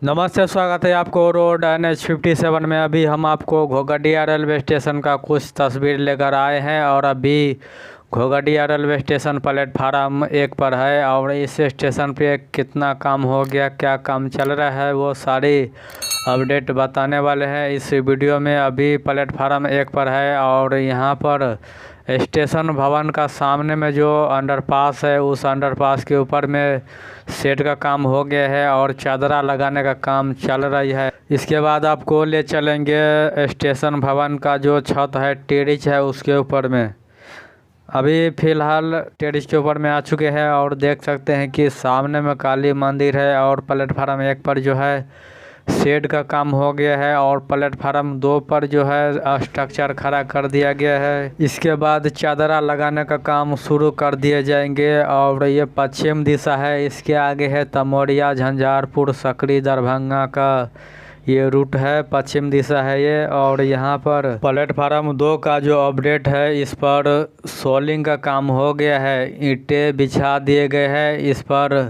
नमस्ते, स्वागत है आपको रोड NH57 में। अभी हम आपको घोघडिया रेलवे स्टेशन का कुछ तस्वीर लेकर आए हैं और अभी घोघडिया रेलवे स्टेशन प्लेटफार्म 1 पर है और इस स्टेशन पे कितना काम हो गया, क्या काम चल रहा है, वो सारी अपडेट बताने वाले हैं इस वीडियो में। अभी प्लेटफार्म 1 पर है और यहाँ पर स्टेशन भवन का सामने में जो अंडरपास है, उस अंडरपास के ऊपर में शेड का काम हो गया है और चादरा लगाने का काम चल रही है। इसके बाद आपको ले चलेंगे स्टेशन भवन का जो छत है, टेरिस है, उसके ऊपर में। अभी फ़िलहाल टेरिस के ऊपर में आ चुके हैं और देख सकते हैं कि सामने में काली मंदिर है और प्लेटफार्म 1 पर जो है शेड का काम हो गया है और प्लेटफार्म 2 पर जो है स्ट्रक्चर खड़ा कर दिया गया है। इसके बाद चादरा लगाने का काम शुरू कर दिए जाएंगे और ये पश्चिम दिशा है। इसके आगे है तमोरिया, झंझारपुर, सकरी, दरभंगा का ये रूट है, पश्चिम दिशा है ये। और यहाँ पर प्लेटफार्म 2 का जो अपडेट है, इस पर सोलिंग का काम हो गया है, ईंटें बिछा दिए गए हैं, इस पर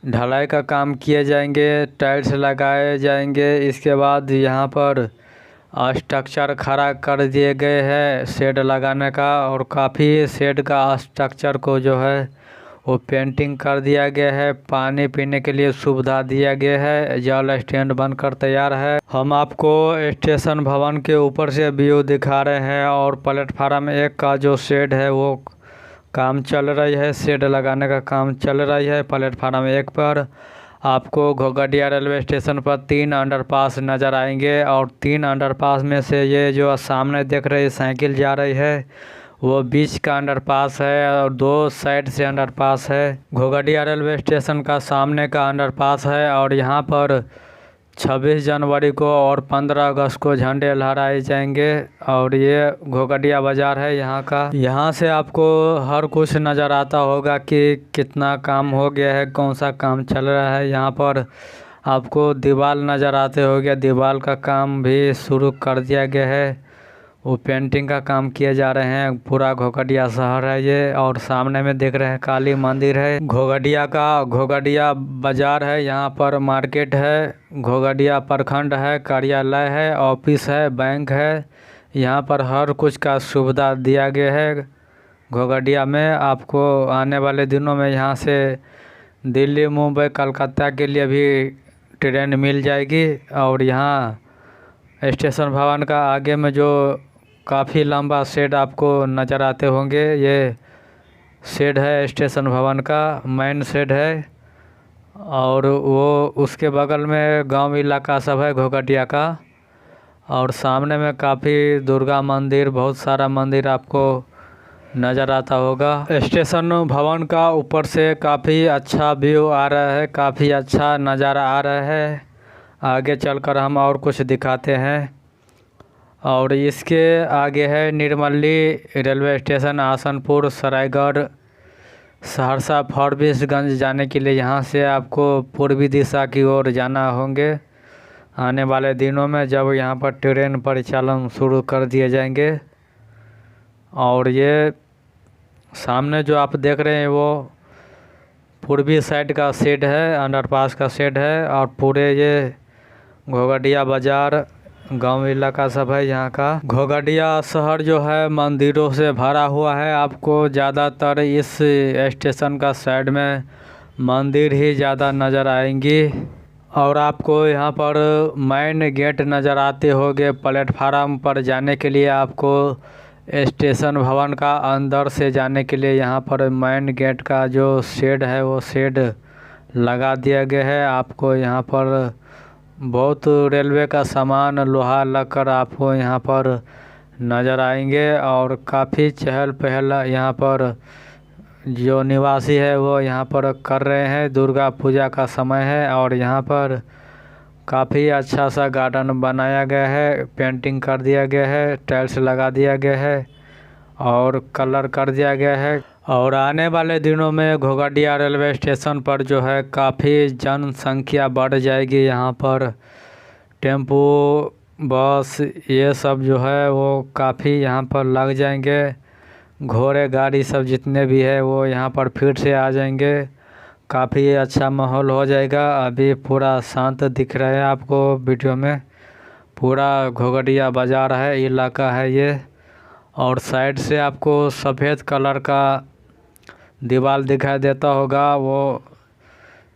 ढलाई का काम किए जाएंगे, टाइल्स लगाए जाएंगे। इसके बाद यहाँ पर स्ट्रक्चर खड़ा कर दिए गए हैं शेड लगाने का और काफ़ी शेड का स्ट्रक्चर को जो है वो पेंटिंग कर दिया गया है। पानी पीने के लिए सुविधा दिया गया है, जल स्टैंड बनकर तैयार है। हम आपको स्टेशन भवन के ऊपर से व्यू दिखा रहे हैं और प्लेटफार्म 1 का जो शेड है वो काम चल रही है, शेड लगाने का काम चल रही है। प्लेटफार्म 1 पर आपको घोघडिया रेलवे स्टेशन पर 3 अंडरपास नज़र आएंगे और 3 अंडरपास में से ये जो सामने देख रहे साइकिल जा रही है वो बीच का अंडरपास है और 2 साइड से अंडरपास है। घोघडिया रेलवे स्टेशन का सामने का अंडरपास है और यहाँ पर 26 जनवरी को और 15 अगस्त को झंडे लहराए जाएंगे और ये घोघडिया बाज़ार है यहाँ का। यहाँ से आपको हर कुछ नज़र आता होगा कि कितना काम हो गया है, कौन सा काम चल रहा है। यहाँ पर आपको दीवार नज़र आते होंगे, दीवार का काम भी शुरू कर दिया गया है, वो पेंटिंग का काम किए जा रहे हैं। पूरा घोघडिया शहर है ये और सामने में देख रहे हैं काली मंदिर है घोघडिया का। घोघडिया बाज़ार है, यहाँ पर मार्केट है, घोघडिया प्रखंड है, कार्यालय है, ऑफिस है, बैंक है। यहाँ पर हर कुछ का सुविधा दिया गया है घोघडिया में। आपको आने वाले दिनों में यहाँ से दिल्ली, मुंबई, कलकत्ता के लिए भी ट्रेन मिल जाएगी। और यहाँ स्टेशन भवन का आगे में जो काफ़ी लंबा शेड आपको नज़र आते होंगे, ये शेड है स्टेशन भवन का, मेन शेड है। और वो उसके बगल में गांव इलाका सब है घोघडिया का और सामने में काफ़ी दुर्गा मंदिर, बहुत सारा मंदिर आपको नज़र आता होगा। स्टेशन भवन का ऊपर से काफ़ी अच्छा व्यू आ रहा है, काफ़ी अच्छा नज़ारा आ रहा है। आगे चलकर हम और कुछ दिखाते हैं। और इसके आगे है निर्मली रेलवे स्टेशन, आसनपुर, सरायगढ़, सहरसा, फारबिसगंज जाने के लिए यहाँ से आपको पूर्वी दिशा की ओर जाना होंगे आने वाले दिनों में, जब यहाँ पर ट्रेन परिचालन शुरू कर दिए जाएंगे। और ये सामने जो आप देख रहे हैं वो पूर्वी साइड का शेड है, अंडरपास का शेड है और पूरे ये घोघडिया बाज़ार, गांव इलाका सब है यहाँ का। घोघडिया शहर जो है मंदिरों से भरा हुआ है। आपको ज़्यादातर इस स्टेशन का साइड में मंदिर ही ज़्यादा नज़र आएंगी और आपको यहाँ पर मेन गेट नज़र आते होंगे। प्लेटफार्म पर जाने के लिए आपको स्टेशन भवन का अंदर से जाने के लिए यहाँ पर मेन गेट का जो शेड है वो शेड लगा दिया गया है। आपको यहाँ पर बहुत रेलवे का सामान, लोहा, लक्कर आपको यहाँ पर नज़र आएंगे और काफ़ी चहल पहल यहाँ पर जो निवासी है वो यहाँ पर कर रहे हैं। दुर्गा पूजा का समय है और यहाँ पर काफ़ी अच्छा सा गार्डन बनाया गया है, पेंटिंग कर दिया गया है, टाइल्स लगा दिया गया है और कलर कर दिया गया है। और आने वाले दिनों में घोघडिया रेलवे स्टेशन पर जो है काफ़ी जनसंख्या बढ़ जाएगी। यहाँ पर टेम्पो, बस, ये सब जो है वो काफ़ी यहाँ पर लग जाएंगे। घोड़े गाड़ी सब जितने भी है वो यहाँ पर फिर से आ जाएंगे। काफ़ी अच्छा माहौल हो जाएगा। अभी पूरा शांत दिख रहा है आपको वीडियो में, पूरा घोघडिया बाज़ार है, इलाका है ये। और साइड से आपको सफ़ेद कलर का दीवार दिखाई देता होगा। वो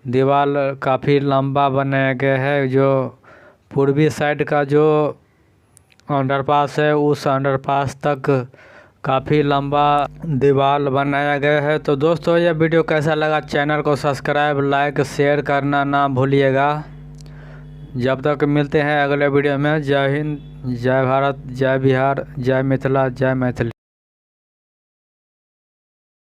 दीवार काफ़ी लंबा बनाया गया है। जो पूर्वी साइड का जो अंडरपास है, उस अंडरपास तक काफ़ी लंबा दीवार बनाया गया है। तो दोस्तों, यह वीडियो कैसा लगा, चैनल को सब्सक्राइब, लाइक, शेयर करना ना भूलिएगा। जब तक मिलते हैं अगले वीडियो में, जय हिंद, जय भारत, जय बिहार, जय मिथिला, जय मैथिली।